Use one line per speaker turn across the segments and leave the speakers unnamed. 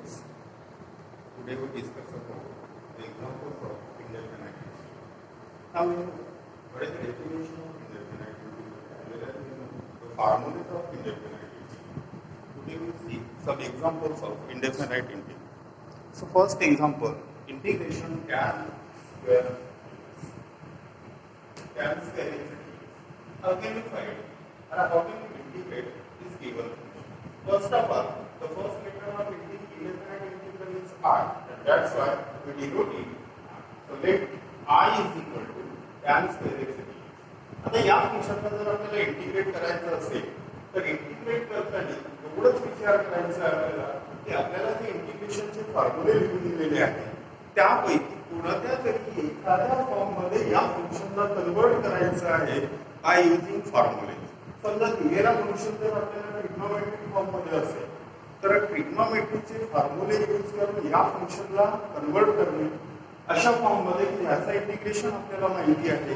examples. Today we discuss about the examples of indefinite. Now, what is the definition of indefinite as well as the formulas of indefinite. Today we see some examples of indefinite integral. So first example, integration tan square x. How can we find or how can we integrate this given function? First of all, the first letter of indefinite integral is I, and that's why we denote it. So let I is equal to tan square x. आता या फंक्शनला जर आपल्याला integrate करायचं असेल तर integrate करताना एवढंच विचार करायचा आहे आपल्याला की आपल्याला ते इंटिग्रेशनचे फॉर्म्युले लिहून दिलेले आहेत त्यापैकी कोणत्या तरी एखाद्या फॉर्ममध्ये या फंक्शनला कन्वर्ट करायचं आहे बाय युजिंग फॉर्म्युले. समजा दिलेला फंक्शन जर आपल्याला ट्रिग्नोमेट्रिक फॉर्ममध्ये असेल तर ट्रिग्नोमेट्रीचे फॉर्म्युले यूज करून या फंक्शनला कन्वर्ट करणे अशा फॉर्ममध्ये की ह्याचं इंटिग्रेशन आपल्याला माहिती आहे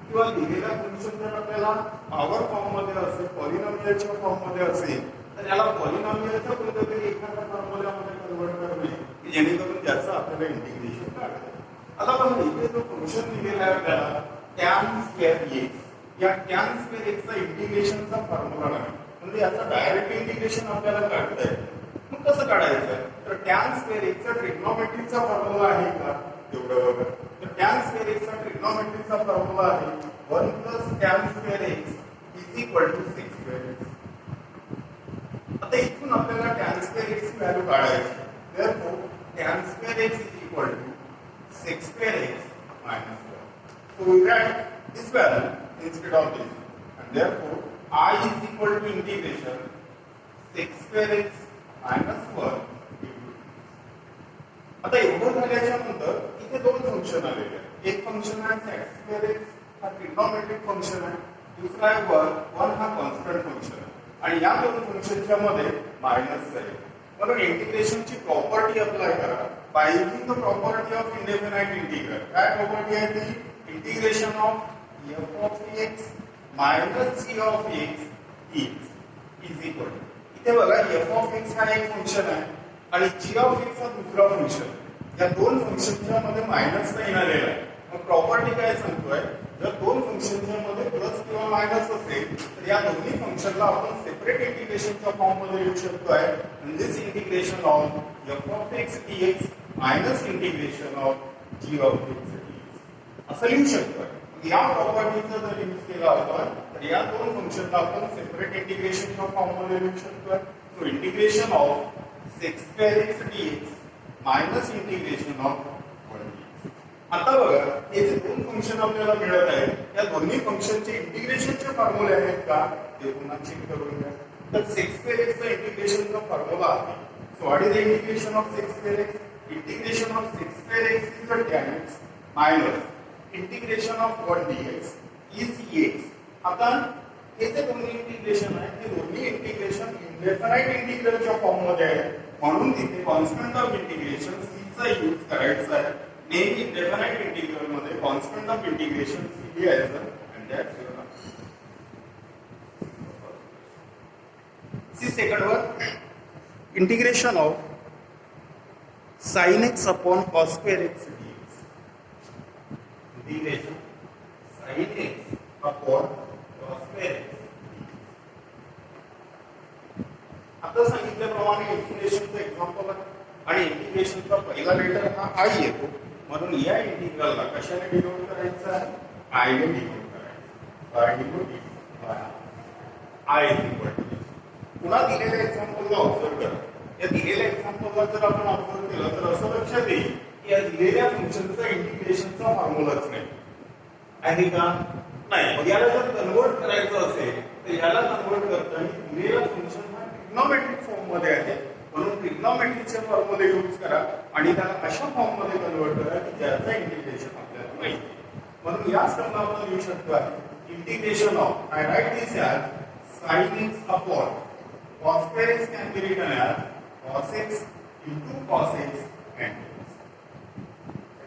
किंवा दिलेला फंक्शन जर आपल्याला पॉवर फॉर्ममध्ये असेल पॉलिनॉमियलच्या फॉर्ममध्ये असेल तर याला पॉलिनॉमियलच्या कोणत्यातरी एखाद्या फॉर्म्युल्यामध्ये कन्वर्ट करणे की जेणेकरून त्याचं आपल्याला इंटिग्रेशन काढायचं. आता बघा इथे जो फंक्शन दिलेला आहे आपल्याला टॅन स्क्वेअर एक्स या टॅन स्क्वेअर एक्सचा इंटिग्रेशनचा फॉर्म्युला आहे म्हणजे याचा डायरेक्ट इंटिग्रेशन आपल्याला काढता येतं. मग कसं काढायचं तर टॅन स्क्वेअर एक्सचा ट्रिग्नोमेट्रीचा फॉर्म्युला आहे का तेवढं बघा. तर टॅन स्क्वेअर एक्सचा ट्रिग्नोमेट्रीचा फॉर्म्युला आहे 1 + tan square x = sec square x. आता इथून आपल्याला टॅन स्क्वेअर एक्स ची व्हॅल्यू काढायची. therefore tan square x = sec square x - 1. So we write this value instead of this, and therefore I is equal to integration sec square x - 1. आता एवढं झाल्याच्या नंतर इथे दोन फंक्शन आलेले आहेत. एक फंक्शन आहे sec square x हा ट्रिग्नोमेट्रिक फंक्शन आहे, दुसरा आहे 1 हा कॉन्स्टंट फंक्शन आहे आणि या दोन फंक्शनच्या मध्ये मायनस आहे. म्हणून इंटिग्रेशनची प्रॉपर्टी अप्लाय करा by using the property of indefinite integral. काय प्रॉपर्टी आहे ती integration of f of x minus g of x is equal to. इथे बघा f of x हा एक फंक्शन आहे आणि g of x हा दुसरा फंक्शन. या दोन फंक्शनच्या मध्ये मायनस साइन आलेला आहे. मग प्रॉपर्टी काय सांगतोय जर दोन फंक्शनच्या मध्ये प्लस किंवा मायनस असेल तर या दोन्ही फंक्शनला आपण सेपरेट इंटिग्रेशनच्या फॉर्म मध्ये लिहू शकतोय. This integration of f of x dx minus integration of g of x dx असं लिहू शकतोय. या प्रॉपर्टीचा जर यूज केला आपण तर या दोन फंक्शनला आपण सेपरेट इंटिग्रेशनच्या फॉर्म मध्ये लिहू शकतोय. So integration of sec square x dx minus integration of 1. आता बघा हे जे दोन फंक्शन आपल्याला मिळत आहेत या दोन्ही फंक्शनचे इंटिग्रेशनचे फॉर्म्युले आहेत का ते पुन्हा चेक करून घ्या. तर sec square x चा इंटिग्रेशनचा फॉर्म्युला आहे. So what is the integration of sec square x? Integration of sec square x is the tan x minus integration of 1 dx is x. आता हे जे दोन्ही इंटिग्रेशन आहे ते दोन्ही इंटिग्रेशन इंडेफिनाइट इंटिग्रलच्या फॉर्म मध्ये आहे म्हणून तिथे कॉन्स्टंट ऑफ इंटिग्रेशन c चा यूज करायचा आहे. नेहमी इंडेफिनाइट इंटिग्रल मध्ये कॉन्स्टंट ऑफ इंटिग्रेशन c लिहायचं and that's your answer. See second वर integration of sin x upon cos square x dx. Integration sin x upon cos square x. आता सांगितल्याप्रमाणे इंटिग्रेशनचं example आहे आणि इंटिग्रेशनचा पहिला लेटर हा I येतो म्हणून या इंटिग्रलला कशाने डिनोट करायचं आहे I ने डिनोट करायचं. I denote I is equal to this. पुन्हा दिलेल्या एक्झाम्पलला ऑब्झर्व करा. या दिलेल्या एक्झाम्पलला जर आपण ऑब्झर्व केलं तर असं लक्षात येईल की या दिलेल्या फंक्शनचा इंटिग्रेशनचा फॉर्म्युलाच नाही आहे का नाही. मग याला जर कन्वर्ट करायचं असेल तर याला कन्वर्ट करताना दिलेला फंक्शन हा ट्रिग्नोमेट्रिक फॉर्म मध्ये आहे म्हणून ट्रिग्नोमेट्रीचे फॉर्म्युले यूज करा आणि त्याला अशा फॉर्म मध्ये कन्वर्ट करा की ज्याचं इंटिग्रेशन आपल्याला माहिती आहे. म्हणून या स्टेपला आपण लिहू शकतो integration of I right this as sin x upon cos square x can be written as cos x into cos x and dx.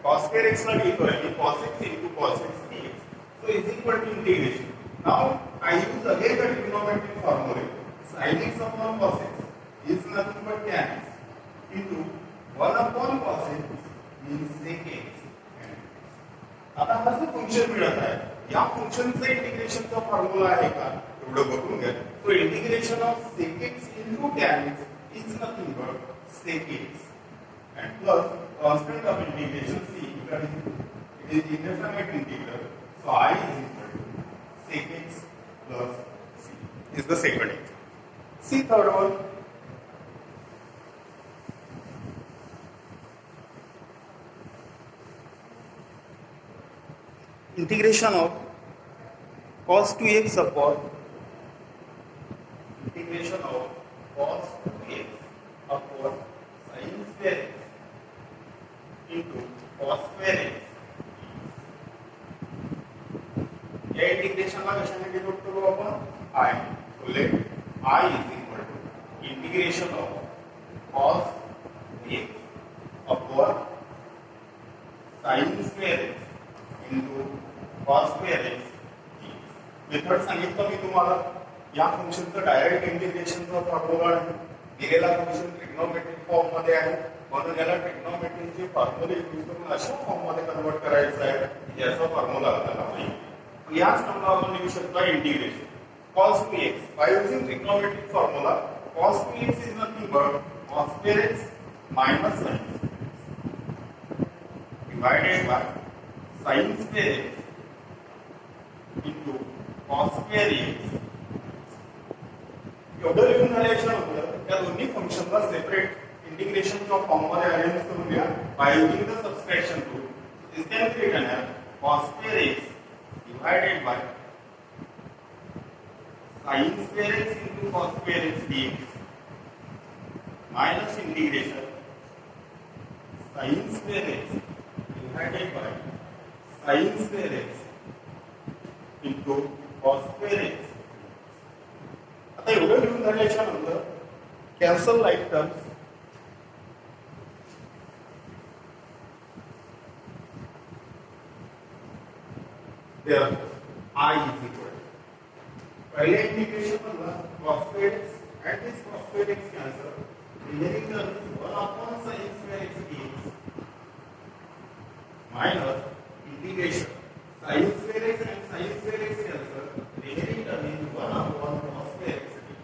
cos square x ला लिहितोय मी cos x into cos x dx. So is equal to integration. Now I use again the trigonometric formula. Sin x upon cos x is nothing but tan x into फंक्शनचा इंटिग्रेशनचा formula आहे का एवढं बघून घ्या. So integration of sec x into tan x is nothing but sec x and plus constant of integration c because it is indefinite integral, so I is equal to sec x plus c is the second example. See third one. Integration of cos 2x upon integration of cos 2x upon sin square x into cos square x. या इंटिग्रेशनला कशाने denote करू आपण I. So let I is equal to integration of cos x upon sin square x into cos square x. Method सांगितलं मी तुम्हाला. या फंक्शनचं direct इंटिग्रेशनचा formula आहे. दिलेला function trigonometric form मध्ये आहे म्हणून याला ट्रिग्नोमेट्रिकचे फॉर्म्युले यूज करून अशा फॉर्म मध्ये कन्वर्ट करायचं आहे याचा फॉर्म्युला आपल्याला माहिती. याच टर्मला आपण लिहू शकतो integration cos 2x by using trigonometric formula. Cos 2x is nothing but cos square x minus sin divided by sin square x into cos square x. एवढं लिहून झाल्याच्या नंतर त्या दोन्ही फंक्शनला सेपरेट इंटिग्रेशनच्या फॉर्म मध्ये अरेंज करून घ्या by using the subtraction rule. This can be written as cos square x divided by sin square x into cos square x dx minus integration sin square x divided by sin square x into cos square x. आता एवढं लिहून झाल्याच्या नंतर cancel like terms. I is equal to पहले integration मधला cos square x and this cos square x cancel. Remaining term is 1 upon sin square x dx minus integration sin square x and sin square x cancel. Remaining term is 1 upon cos square x dx.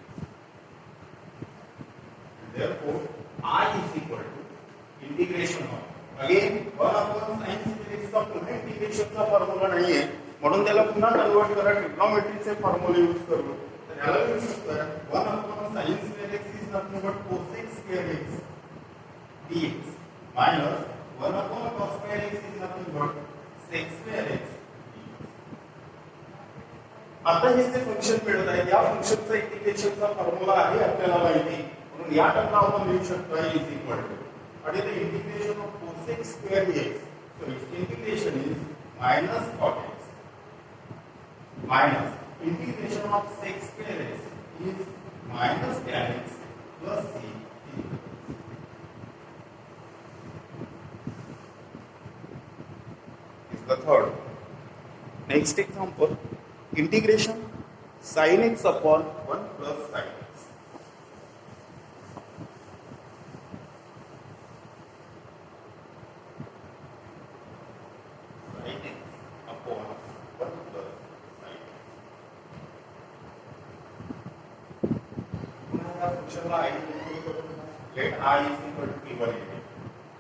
Therefore, I is equal to integration of again 1 upon sin square x का पुन्हा इंटिग्रेशनचा formula नाहीये म्हणून त्याला पुन्हा convert करा ट्रिग्नोमेट्रीचे फॉर्म्युले use करू. तर याला लिहू शकतो 1 upon sin square x is nothing but cosec square x dx minus 1 upon cos square x is nothing but sec square x dx. आता हे जे फंक्शन मिळत आहे या फंक्शनचा इंटिग्रेशनचा फॉर्म्युला आहे आपल्याला माहिती म्हणून या टर्मला आपण लिहू शकतो is equal to आणि the integration of cosec square dx. So its integration is minus cot x minus integration of sec square x is minus tan x plus c is the third. Next example, integration sin x upon 1 plus sin x. Sin x upon 1 plus फंक्शनला I let I is equal to evaluate.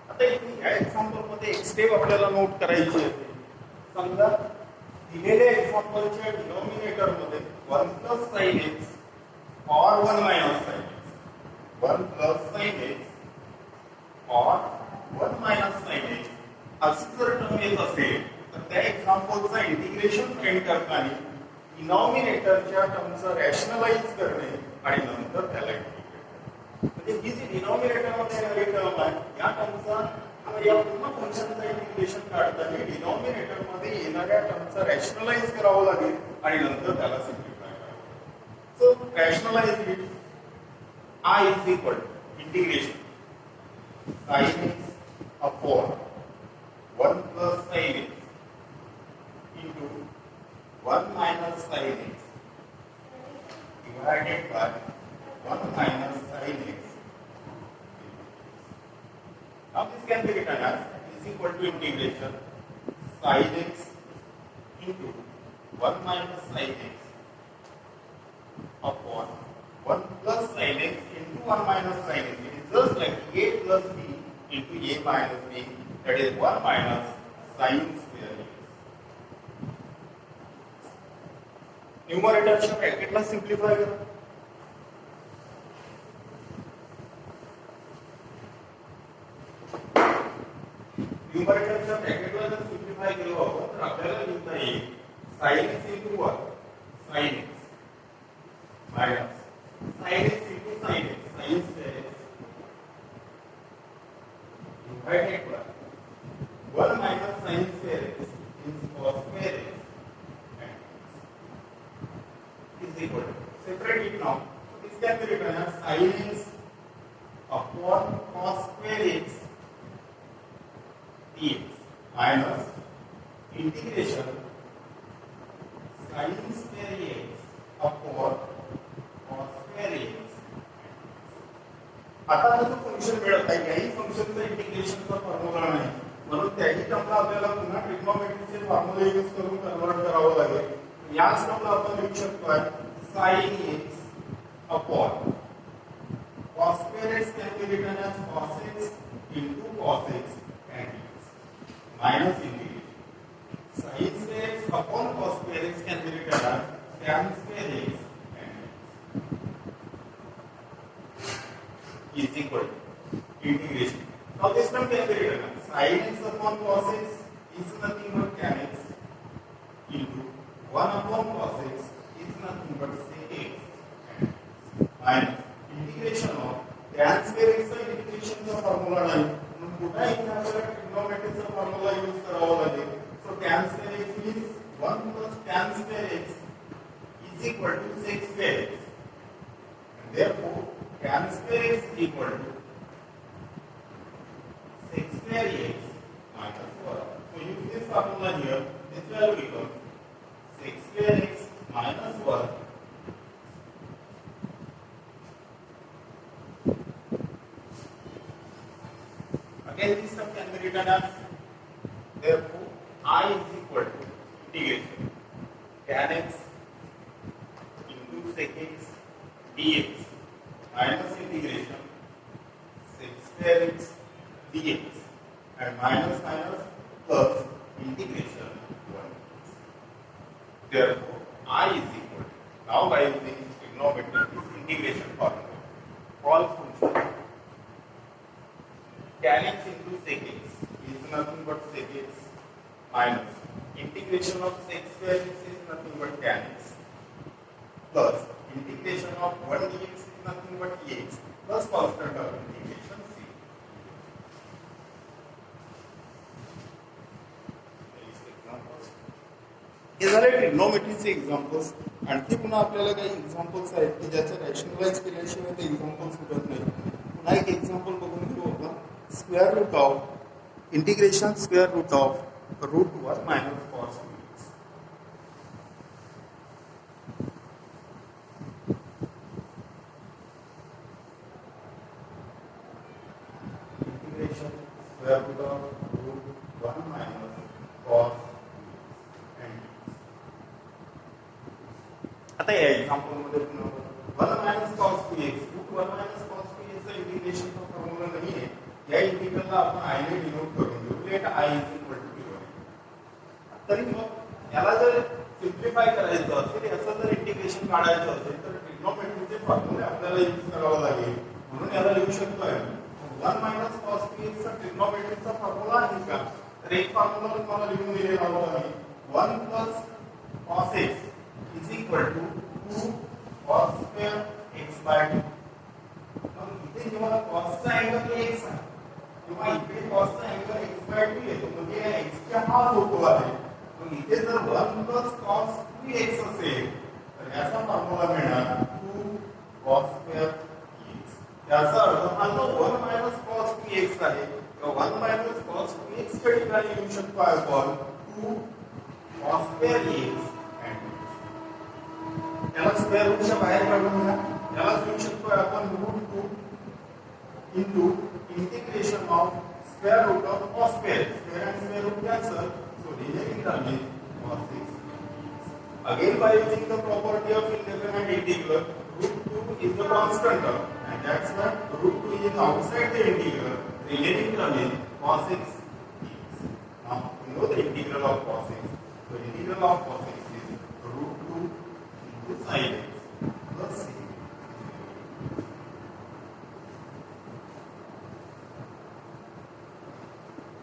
आता या example मध्ये एक step आपल्याला note करायची आहे. समजा दिलेल्या एक्झाम्पलच्या डिनॉमिनेटर मध्ये 1 plus sin x or 1 minus sin x, 1 plus sin x or 1 minus sin x अशी जर टर्म येत असेल तर त्या एक्झाम्पलचा इंटिग्रेशन फाइंड करताना डिनॉमिनेटरच्या टर्मचं रॅशनलाइज करणे आणि नंतर त्याला म्हणजे ही जी डिनॉमिनेटर मध्ये येणारी टर्म आहे या टर्मचा या पूर्ण फंक्शनचा इंटिग्रेशन काढताना डिनॉमिनेटर मध्ये येणाऱ्या टर्मचा रॅशनलाइज करावं लागेल आणि नंतर त्याला सिम्प्लिफाय करावं. So rationalize it I is equal to integration sin x upon 1 plus sin x into 1 minus sin x divided by 1 minus sin x. Now this can be written as is equal to integration sin x into 1 minus sin x upon 1 plus sin x into 1 minus sin x. It is just like a plus b into a minus b, that is 1 minus sin square x. न्यूमरेटरच्या ब्रॅकेटला simplify करा. न्यूमरेटरच्या ब्रॅकेटला जर simplify केलं आपण तर आपल्याला लिहिता येईल sin x into 1 sin x minus sin x into sin x sin square x divided by 1 minus sin square x is cos square x is equal to, separate it now, so this can be written as sin x upon cos square x dx minus integration sin square x upon cos square x. आता जर function मिळत आहे याही फंक्शनचा इंटिग्रेशनचा formula नाही, म्हणून त्याही टर्मला आपल्याला पुन्हा ट्रिग्नोमेट्रीचे फॉर्म्युला यूज करून कन्वर्ट करावं लागेल. याच टर्मला आपण लिहू शकतो sin x upon cos square x can be written as cos x into cos x and dx minus integration sin square x upon cos square x can be written as tan square x is equal to integration. Now this term can be written as sin x upon cos x is nothing but tan x into 1 upon cos x is nothing but sec x minus integration of tan square x चा इंटिग्रेशनचा formula नाही, म्हणून पुन्हा एकदा आपल्याला ट्रिग्नोमेट्रीचा formula use करावा लागेल. So tan square x is 1 plus tan square x is equal to sec square x and therefore tan square x is equal to sec square x minus 1. So use this formula here. This value becomes sec square x minus 1 again this term can be written as, therefore I is equal to integration tan x into sec x dx minus integration sec square x dx and minus minus plus integration 1. Therefore I is equal to, now by using trigonometry this integration formula, call function tan x into sec x is nothing but sec x minus integration of sec square x is nothing but tan x plus integration of 1 dx is nothing but x plus constant of integration c. हे झाले ट्रिग्नोमेट्रीचे examples. आणखी पुन्हा आपल्याला काही examples आहेत की ज्याचं rationalise केल्याशिवाय ते एक्झाम्पल्स सुटत नाही. पुन्हा एक एक्झाम्पल बघून घेऊ आपण. Square root of integration square root of root 1 minus cos 2x. Integration square root of root 1 minus cos. आता या एक्झाम्पल मध्ये पुन्हा 1 minus cos 2x root 1 minus cos 2x चा इंटिग्रेशनचा फॉर्म्युला नाही आहे. या इंटिग्रलला आपण i ने डिनोट करून घेऊ. Let i is equal to 0. तरी मग याला जर सिम्प्लिफाय करायचं असेल, याचं जर इंटिग्रेशन काढायचं असेल तर ट्रिग्नोमेट्रीचे फॉर्म्युले आपल्याला यूज करावा लागेल. म्हणून याला लिहू शकतोय 1 मायनस कॉस 2x चा ट्रिग्नोमेट्रीचा फॉर्म्युला आहे का, तर एक फॉर्म्युला तुम्हाला लिहून दिलेला आहे 1 plus cos x is equal to 2 cos square x by 2. मग इथे जेव्हा cos चा अँगल x आहे तेव्हा इथे cos चा अँगल x by 2 येतो, म्हणजे या x चा हाफ होतो आहे. मग इथे जर 1 plus cos 2x असेल तर याचा फॉर्म्युला मिळणार 2 cos square x. याचा अर्थ हा जो 1 minus cos 2x आहे तो 1 minus cos 2x च्या ठिकाणी लिहू शकतो आपण 2 cos square x. याला स्क्वेअर रूटच्या बाहेर काढून घ्या. याला लिहू शकतो आपण root 2 into integration of square root of cos square. Square आणि square root cancel, so remaining term is cos x. Again, by using the property of indefinite integral, root 2 is the constant term, and that's why root 2 is outside the integral. Remaining term is cos x dx. Now, you know the integral of cos x. So, integral of cos x is root 2 into sin x plus c.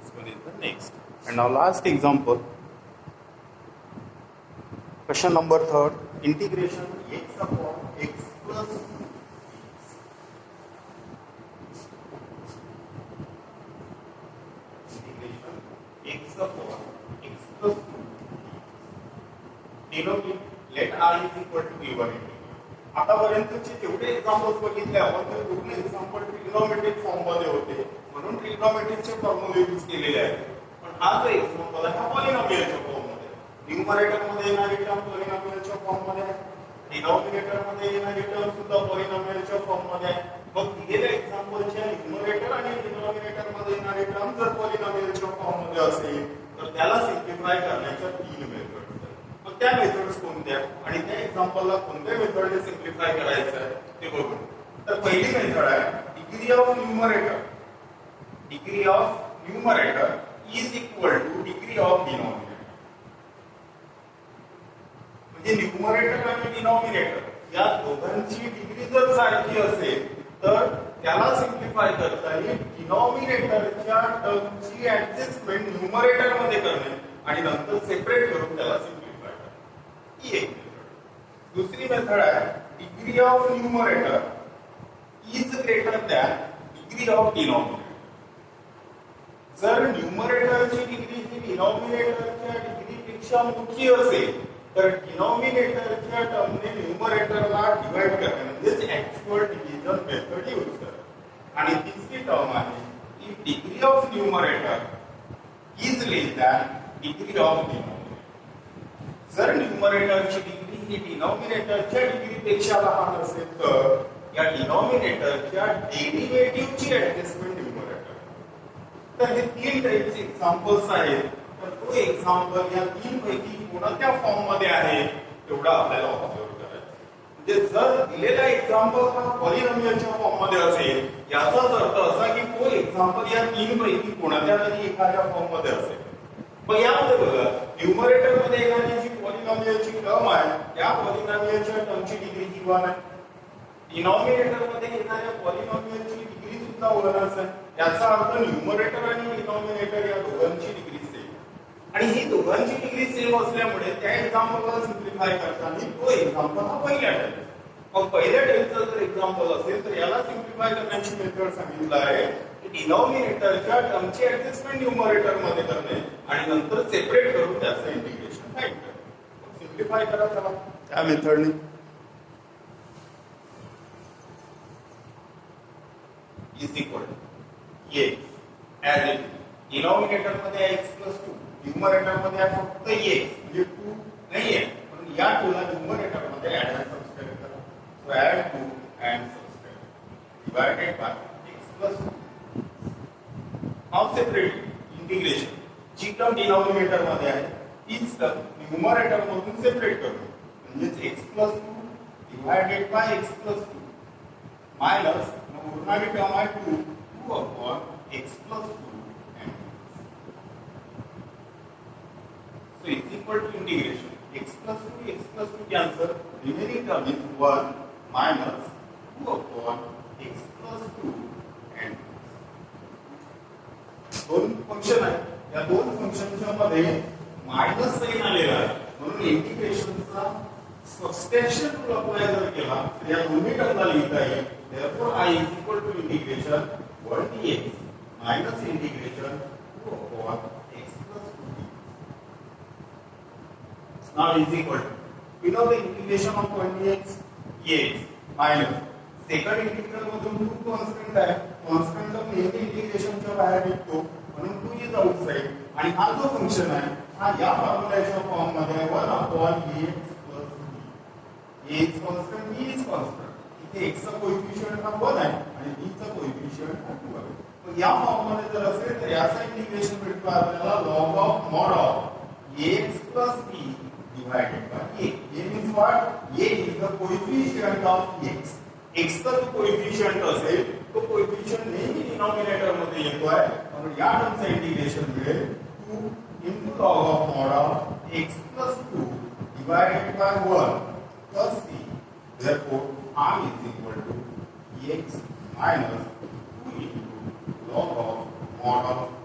This one is the next. And now, last example. Question number 3, integration x upon x plus dx. Integration x upon x plus 2 dx. Let r is equal to v1 integral. आतापर्यंतचे जेवढे examples बघितले आपण ते पूर्ण example trigonometric form मध्ये होते, म्हणून ट्रिग्नोमेट्रिकचे फॉर्म्युले use केलेले आहेत. पण हा जो एक्झाम्पल आहे हा पॉलिनॉमियलच्या फॉर्म मध्ये, न्यूमरेटर मध्ये येणारी टर्म पॉलिनॉमियलच्या फॉर्म मध्ये आहे, डिनॉमिनेटर मध्ये येणारी टर्म सुद्धा पॉलिनॉमियलच्या फॉर्म मध्ये आहे. मग दिलेल्या एक्झाम्पलच्या न्यूमरेटर आणि डिनॉमिनेटर मध्ये येणारी टर्म जर पॉलिनॉमियलच्या फॉर्म मध्ये असेल तर त्याला सिम्प्लिफाय करण्याच्या 3 मेथड्स आहेत. मग त्या मेथड्स कोणत्या आणि त्या एक्झाम्पलला कोणत्या मेथडने सिम्प्लिफाय करायचं आहे ते बघू. तर पहिली मेथड आहे degree of numerator. Degree of numerator is equal two degree of denominator. म्हणजे न्यूमरेटर आणि डिनॉमिनेटर या दोघांची डिग्री जर सारखी असेल तर त्याला सिम्प्लिफाय करता येईल डिनॉमिनेटरच्या टर्मची ऍडजस्टमेंट न्यूमरेटर मध्ये करणे आणि नंतर सेपरेट करून त्याला सिम्प्लिफाय करणे. ही एक मेथड. दुसरी मेथड आहे degree of numerator is greater than degree of denominator. जर न्यूमरेटरची डिग्री ही डिनॉमिनेटरच्या डिग्रीपेक्षा मोठी असेल तर डिनॉमिनेटरच्या टर्मने न्यूमरेटरला डिवाइड करणे म्हणजे ऍक्च्युअल डिव्हिजन मेथड यूज करणे. आणि तिसरी टर्म आहे if degree of numerator is less than degree of denominator. जर न्यूमरेटरची डिग्री ही डिनॉमिनेटरच्या डिग्रीपेक्षा लहान असेल तर या डिनॉमिनेटरच्या डेरिव्हेटिव्हची ऍडजस्टमेंट न्यूमरेटर. तर हे 3 टाइपचे एक्झाम्पल्स आहेत. तर तो एक्झाम्पल या 3 पैकी कोणत्या फॉर्म मध्ये आहे तेवढा आपल्याला ऑब्झर्व करायचं. म्हणजे जर दिलेला एक्झाम्पल हा पॉलिनॉमियलच्या फॉर्म मध्ये असेल याचाच अर्थ असा की तो एक्झाम्पल या 3 पैकी कोणत्या तरी एखाद्या फॉर्म मध्ये असेल. मग यामध्ये बघा न्यूमरेटर मध्ये येणारी जी पॉलिनॉमियलची टर्म आहे त्या पॉलिनॉमियलच्या टर्मची डिग्री ही 1 आहे. डिनॉमिनेटर मध्ये येणाऱ्या पॉलिनॉमियलची डिग्री सुद्धा 1च आहे. याचा अर्थ न्यूमरेटर आणि डिनॉमिनेटर या दोघांची डिग्री सेम. आणि ही दोघांची डिग्री सेम असल्यामुळे त्या एक्झाम्पलला सिम्प्लिफाय करताना तो एक्झाम्पल हा पहिल्या टाइप. मग पहिल्या टाइपचा जर एक्झाम्पल असेल तर याला सिम्प्लिफाय करण्याची मेथड सांगितलं आहे की डिनॉमिनेटरच्या टर्मची ऍडजस्टमेंट न्यूमरेटर मध्ये करणे आणि नंतर सेपरेट करून त्याचं इंटिग्रेशन फाइंड करणे. सिम्प्लिफाय करा चला त्या मेथडने. Is equal to x as it denominator मध्ये x plus 2, न्यूमरेटर मध्ये फक्त x म्हणजे 2 नाहीये पण या 2 ला न्यूमरेटर मध्ये ऍड आणि सबट्रॅक्ट करा. So add 2 and subtract divided by x plus 2. Now separate integration. जी टर्म डिनॉमिनेटर मध्ये आहे तीच टर्म न्यूमरेटर मधून सेपरेट करू म्हणजे x plus 2 divided by x plus 2 minus उरणारी टर्म आहे 2 upon x plus 2 and so is equal to integration x plus 2 cancel, remaining term is 1 minus 2 upon x plus 2 and दोन function आहे. या दोन फंक्शनच्या मध्ये मायनस साइन आलेला आहे म्हणून इंटिग्रेशनचा सबस्टेन्शियल रूल अप्लाय जर केला तर या दोन्ही टर्मला लिहिता येईल. Therefore, I is equal to integration 1 dx minus integration 2 upon x plus 2 dx. Now is equal to, we know the integration of 1 dx x minus second integral मधून 2 कॉन्स्टंट आहे. Constant term नेहमी इंटिग्रेशनच्या बाहेर निघतो म्हणून 2 इज आउटसाइड. आणि हा जो function आहे हा या फॉर्म्युल्याच्या फॉर्म मध्ये 1 upon x plus b. x constant b is constant. x चा कोएफिशिएंट हा 1 आहे आणि b चा कोएफिशिएंट हा 2 आहे. मग या फॉर्म मध्ये जर असेल तर याचा इंटिग्रेशन भेटतो आपल्याला log of mod of ax plus b divided by a. A means what? A is the coefficient of x. x चा जो कोएफिशिएंट असेल तो कोएफिशिएंट नेहमी डिनॉमिनेटर मध्ये येतोय. मग या टर्मचं इंटिग्रेशन मिळेल 2 into log of mod of x plus 2 divided by 1 plus c. Therefore, I is equal to x minus 2 into log of mod of